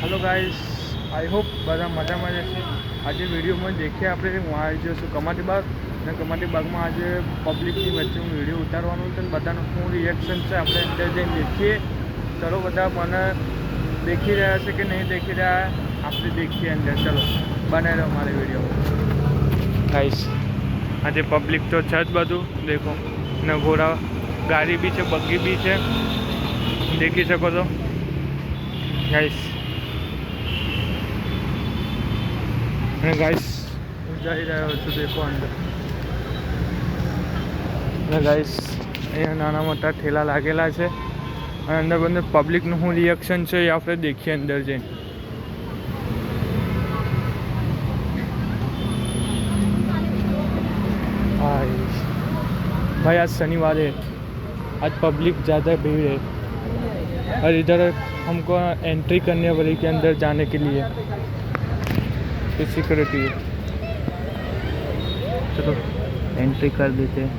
Hello guys, I hope બધા મજામાં જશે। આજે વિડીયોમાં દેખીએ આપણે હું આવી જઈશું કમાટી બાગ અને કમાટી બાગમાં આજે પબ્લિકની વચ્ચે હું વિડીયો ઉતારવાનો છે અને બધાનું શું રિએક્શન છે આપણે અંદર જઈને દેખીએ। ચલો બધા મને દેખી રહ્યા છે કે નહીં દેખી રહ્યા આપણે देखिए अंदर। चलो बने रहो हमारे वीडियो गाइस। आज पब्लिक तो है ज बधु देखो ने घोड़ा गाड़ी भी है, बग्गी भी है, देखी सको तो गाइस। गाइस हूँ जा रहा छूँ देखो अंदर गाइस अँ नाना मोटा ठेला लागेला है अंदर बंदर पब्लिक शू रिएक्शन है ये आप देखिए अंदर जैन। भाई आज शनिवार है, आज पब्लिक ज़्यादा भीड़ है और इधर हमको एंट्री करनी पड़ी के अंदर जाने के लिए सिक्योरिटी है। चलो एंट्री कर देते हैं।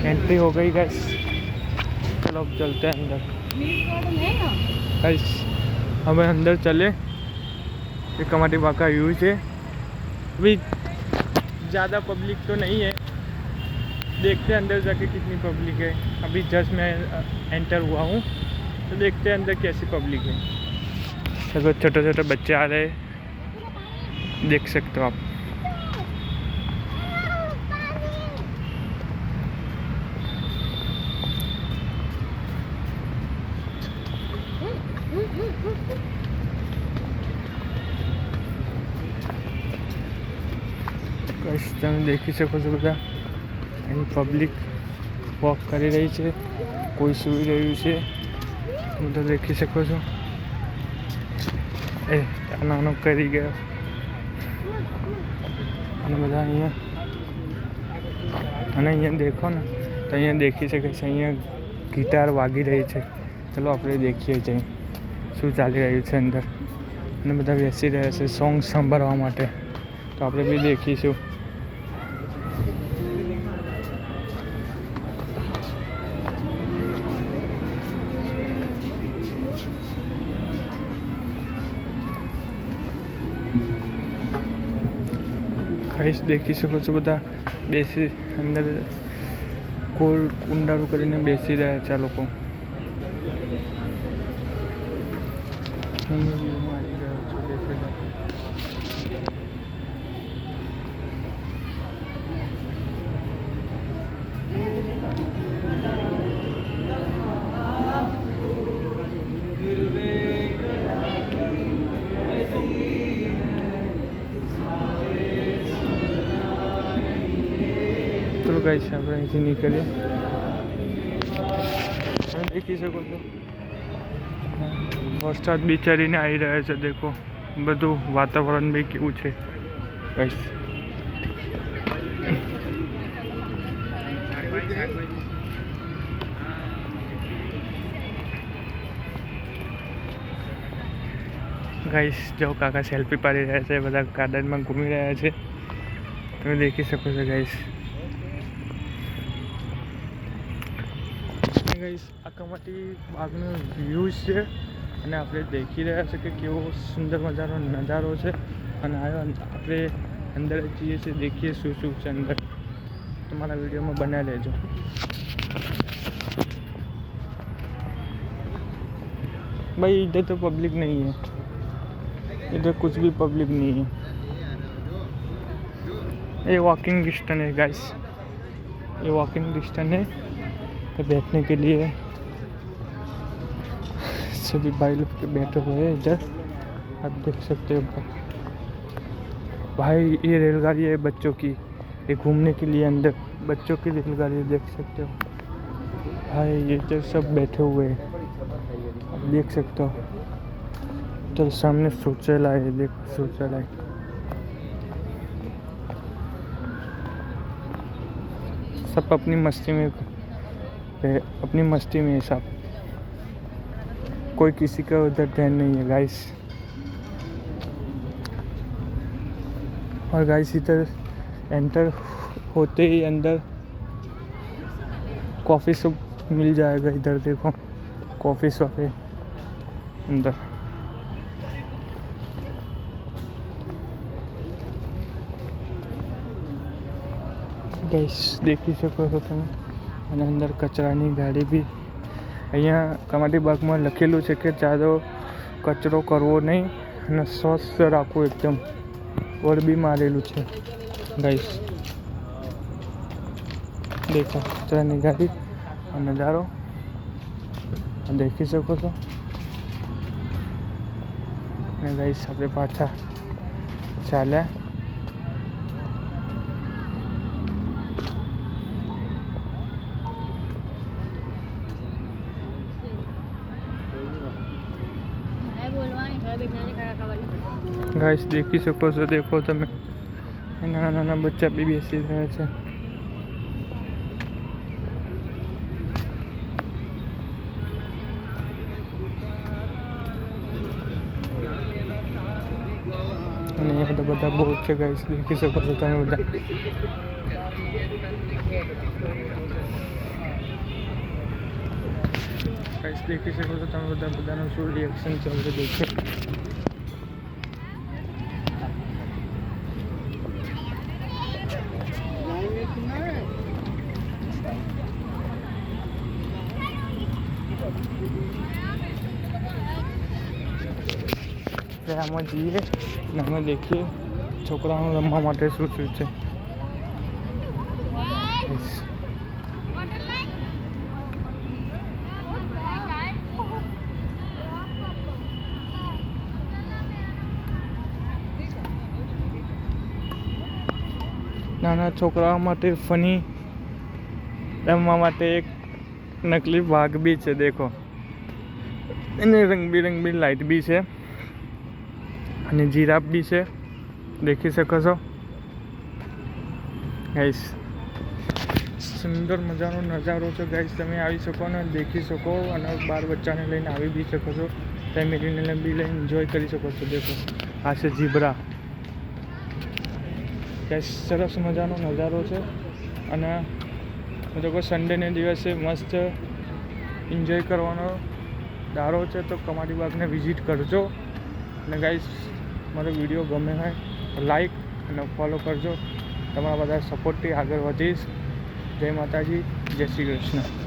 एंट्री हो गई गाइस। चलो अब चलते हैं अंदर गाइस। हमें अंदर चले, ये कमाटी बाग का व्यू है। अभी ज़्यादा पब्लिक तो नहीं है, देखते हैं अंदर जाके कितनी पब्लिक है। अभी जस्ट मैं एंटर हुआ हूँ तो देखते हैं अंदर कैसी पब्लिक है। सब छोटे छोटे बच्चे आ रहे हैं, देख सकते हो आप। તમે देखी શકો છો બધા અહીં પબ્લિક વોક કરી રહી છે, કોઈ સૂઈ રહ્યું છે, તમે તો દેખી શકો છો। એ નાનો કરી ગયો અને બધા અહીંયા અને અહીંયા देखो ને તો અહીંયા देखी શકે છે અહીંયા ગિટાર વાગી રહી છે। ચલો આપણે देखીએ જઈ શું ચાલી રહ્યું છે અંદર અને બધા બેસી રહ્યા છે સોંગ સાંભળવા માટે, તો આપણે બી देखીશું। गाइस देखी सको છો બધા બેસી અંદર કોલ કુંડાળું કરીને બેસી રહ્યા છે આ લોકો। चलो गाइस આપણે અહીંથી નીકળીએ। તમે દેખી શકો છો વરસાદ બિચારીને આવી રહ્યા છે, દેખો બધું વાતાવરણ બી કેવું છે ગાઈસ। ગાઈસ જો કાકા સેલ્ફી પાડી રહ્યા છે, બધા ગાર્ડનમાં ઘૂમી રહ્યા છે, તમે દેખી શકો છો ગાઈસ। गाइस आ कमाटी बागनो व्यूज है અને આપણે देखी રહ્યા છે કે કેવો સુંદર મજાનો નજારો છે અને આપણે અંદર જઈએ છીએ, देखिए શું શું છે અંદર। તમારા વિડીયોમાં બના લેજો। भाई इधर तो पब्लिक नहीं है, इधर कुछ भी पब्लिक नहीं है, ये वॉकिंग डिस्टेंस है गाइस, ये वॉकिंग डिस्टेंस है तो बैठने के लिए सभी भाई लोग के बैठे हुए हैं इधर, आप देख सकते हो। भाई ये रेलगाड़ी है बच्चों की, ये घूमने के लिए अंदर बच्चों की रेलगाड़ी देख सकते हो। भाई ये जो सब बैठे हुए हैं आप देख सकते हो। तो सामने शौचालय है, देखो शौचालय। सब अपनी मस्ती में सब कोई किसी का उधर ध्यान नहीं है गाइस। और गाइस इधर एंटर होते ही अंदर कॉफ़ी शॉप मिल जाएगा। इधर देखो कॉफ़ी शॉप है अंदर। ગાઈસ દેખી શકો છો તમે, અને અંદર કચરાની ગાડી બી અહીંયા કમાટી બાગમાં લખેલું છે કે જ્યાદો કચરો કરવો નહીં અને સ્વસ્થ રાખવું એકદમ, બોર્ડ બી મારેલું છે ગાઈસ। દેખો કચરાની ગાડી આ નજારો દેખી શકો છો। અને ગાઈસ આપણે પાછા ચાલ્યા। गाइस देखी सको છો, देखो તમે નાના નાના બચ્ચા બી બેસી રહ્યા છે। અને અહીંયા તો બધા બહુ છે ગાઈસ, દેખી શકો છો તમે બધા। गाइस देखी શકો છો તમે બધા, બધાનું શું રિએક્શન ચાલશે દેખો। આમાં જઈએ અને અમે દેખીએ છોકરાઓને રમવા માટે શું શું છે। નાના છોકરાઓ માટે ફની રમવા માટે એક નકલી વાઘ બી છે દેખો, એને રંગબેરંગી લાઇટ બી છે અને જીરાફ બી છે, દેખી શકો છો ગાઈસ। સુંદર મજાનો નજારો છે ગાઈસ, તમે આવી શકો ને દેખી શકો અને બાર બચ્ચાને લઈને આવી બી શકો છો, ફેમિલીને બી લઈને એન્જોય કરી શકો છો। દેખો આ છે ઝીબ્રા ગાઈસ, સરસ મજાનો નજારો છે। અને જો સન્ડેને દિવસે મસ્ત એન્જોય કરવાનો દારો છે તો કમાટી બાગને વિઝિટ કરજો। અને ગાઈસ મારો વિડીયો ગમે હોય તો લાઈક અને ફોલો કરજો, તમારા બધા સપોર્ટથી આગળ વધીશ। જય માતાજી, જય શ્રી કૃષ્ણ।